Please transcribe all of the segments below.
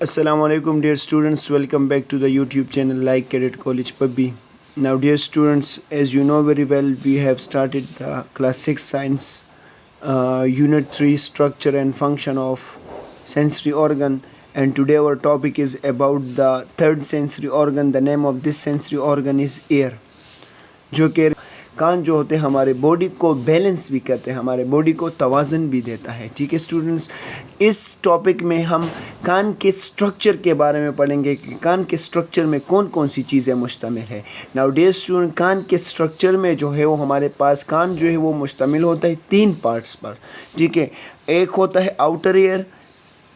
Assalamu alaikum dear students, welcome back to the YouTube channel Like Cadet College Pubbi. Now dear students, as you know very well, we have started the class 6 science unit 3 structure and function of sensory organ, and today our topic is about the third sensory organ. The name of this sensory organ is ear, जो कि कान जो होते हैं हमारे body को balance भी करते हैं, हमारे बॉडी को तवाज़न भी देता है। ठीक है स्टूडेंट्स, इस टॉपिक में हम कान के स्ट्रक्चर के बारे में पढ़ेंगे कि कान के स्ट्रक्चर में कौन कौन सी चीज़ें मुश्तमिल है। नाउ डियर स्टूडेंट, कान के स्ट्रक्चर में जो है वो हमारे पास कान जो है वो मुश्तमिल होता है 3 पार्ट्स पर। ठीक है, एक होता है आउटर ईयर,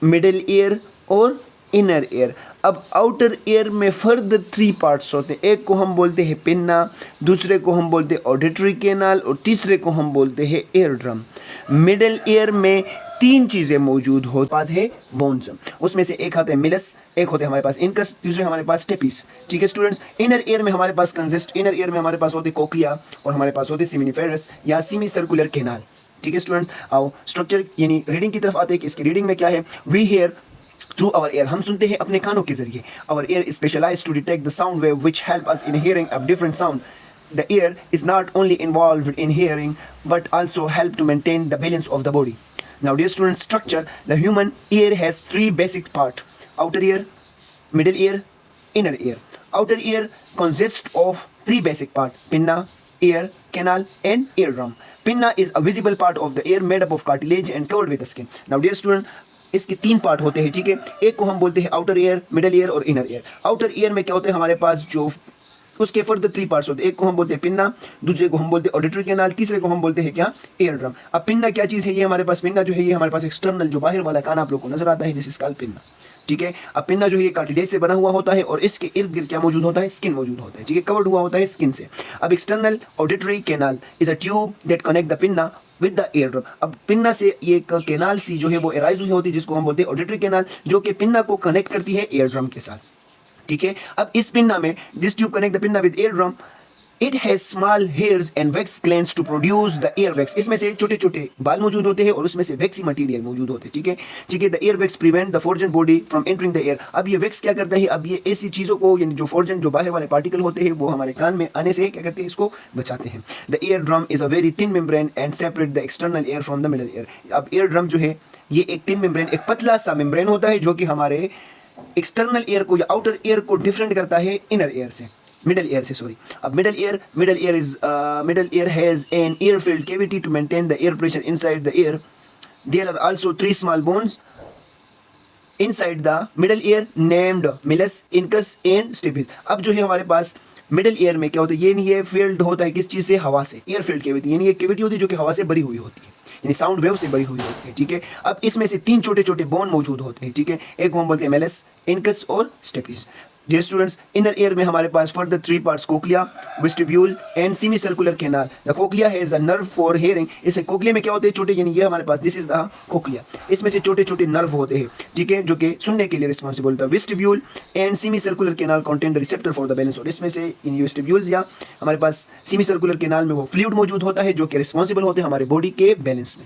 मिडिल ईयर और इनर ईयर। अब आउटर ईयर में फर्दर 3 पार्ट्स होते हैं। एक को हम बोलते हैं पिन्ना, दूसरे को हम बोलते हैं ऑडिटरी कैनाल और तीसरे को हम बोलते हैं ईयर ड्रम। मिडिल ईयर में 3 चीज़ें मौजूद हो पास है बोन्स, उसमें से एक आता है मिलस, एक होते हैं हमारे पास इनकस, दूसरे हमारे पास स्टेपिस। ठीक है स्टूडेंट्स, इनर ईयर में हमारे पास कंसिस्ट, इनर ईयर में हमारे पास होते कोक्लिया और हमारे पास होते सेमिनिफेरस या सेमी सर्कुलर कैनाल। ठीक है स्टूडेंट्स, आओ स्ट्रक्चर यानी रीडिंग की तरफ आते हैं कि इसकी रीडिंग में क्या है। We hear through our ear, हम सुनते हैं अपने कानों के जरिए। Our ear specialised to detect the sound wave which help us in hearing of different sound. The ear is not only involved in hearing but also help to maintain the balance of the body. Now dear student, structure, the human ear has 3 basic part: outer ear, middle ear, inner ear. Outer ear consists of 3 basic parts: pinna, ear canal and eardrum. Pinna is a visible part of the ear made up of cartilage and covered with the skin. Now dear student, इसके 3 part होते हैं। ठीक है, एक को हम बोलते हैं आउटर ईयर, मिडिल ईयर और इनर ईयर। आउटर ईयर में क्या होते हैं हमारे पास, जो उसके फर्दर 3 पार्ट्स होते हैं। एक को हम बोलते हैं पिन्ना, दूसरे को हम बोलते हैं ऑडिटरी कैनाल, तीसरे को हम बोलते हैं क्या, ईयर ड्रम। अब पिन्ना क्या चीज़ है, ये हमारे पास पिन्ना जो है ये हमारे पास एक्सटर्नल जो बाहर वाला कान आप लोग को नजर आता है, दिस इज कॉल्ड पिन्ना। ठीक है, अब पिन्ना जो है ये कार्टिलेज से बना हुआ होता है और इसके इर्द गिर्द क्या मौजूद होता है, स्किन मौजूद होता है। ठीक है, कवर्ड हुआ होता है स्किन से। अब external auditory canal is a tube that connect the pinna with the ear drum. अब पिन्ना से ये कैनाल सी जो है वो एराइज हुई होती है, जिसको हम बोलते हैं ऑडिटरी कैनाल, जो कि पिन्ना को कनेक्ट करती है ईयर ड्रम के साथ। ठीक है, अब इस पिन्ना में, this tube connect the pinna with ear drum, it has small hairs and wax glands to produce the ear wax. इसमें से छोटे छोटे बाल मौजूद होते हैं और उसमें से वैक्सी मटेरियल मौजूद होते हैं। ठीक है, ठीक है, the ear wax prevent the foreign body from entering the air. अब ये वैक्स क्या करता है, अब ये ऐसी चीज़ों को यानी जो फॉरजन जो बाहर वाले पार्टिकल होते हैं वो हमारे कान में आने से क्या करते हैं, इसको बचाते हैं। The ear drum is a very thin membrane and separate the external air from the middle air. अब ईयर ड्रम जो है ये एक थिन मेम्ब्रेन, एक पतला सा मेम्ब्रेन होता है जो कि हमारे एक्सटर्नल एयर को या आउटर एयर को डिफरेंट करता है इनर एयर से, मिडल एयर से, सॉरी। अब middle air has an air filled cavity to maintain the air pressure inside the ear. There are also 3 small bones inside the middle ear named milus, incus and stapes. अब जो है हमारे पास middle ear में क्या होता है, ये field होता है किस चीज़ से, हवा से। एयर फील्ड कैविटी यानी ये कैविटी होती है जो कि हवा से भरी हुई होती है, यानी साउंड वेव से भरी हुई होती है। ठीक है, अब इसमें से 3 छोटे छोटे बोन मौजूद होते हैं। ठीक है, एक को हम बोलते हैं मेलस, इनकस और stapes. Dear students, inner ear में हमारे पास further 3 parts: cochlea, vestibule and semi circular canal. The cochlea has a nerve for hearing. इस कोक्लिया में क्या होते हैं, छोटे, यानी ये हमारे पास दिस इज द कोक्लिया, इसमें से छोटे छोटे नर्व होते हैं। ठीक है, जो कि सुनने के लिए रिस्पॉन्सिबल था। Vestibule and semi circular canal contain the receptor for the balance. और इसमें से इन वेस्टिब्यूल्स या हमारे पास सेमी सर्कुलर कैनाल में वो फ्लूइड मौजूद होता है जो कि रिस्पॉन्सिबल होते हैं हमारे बॉडी के बैलेंस में।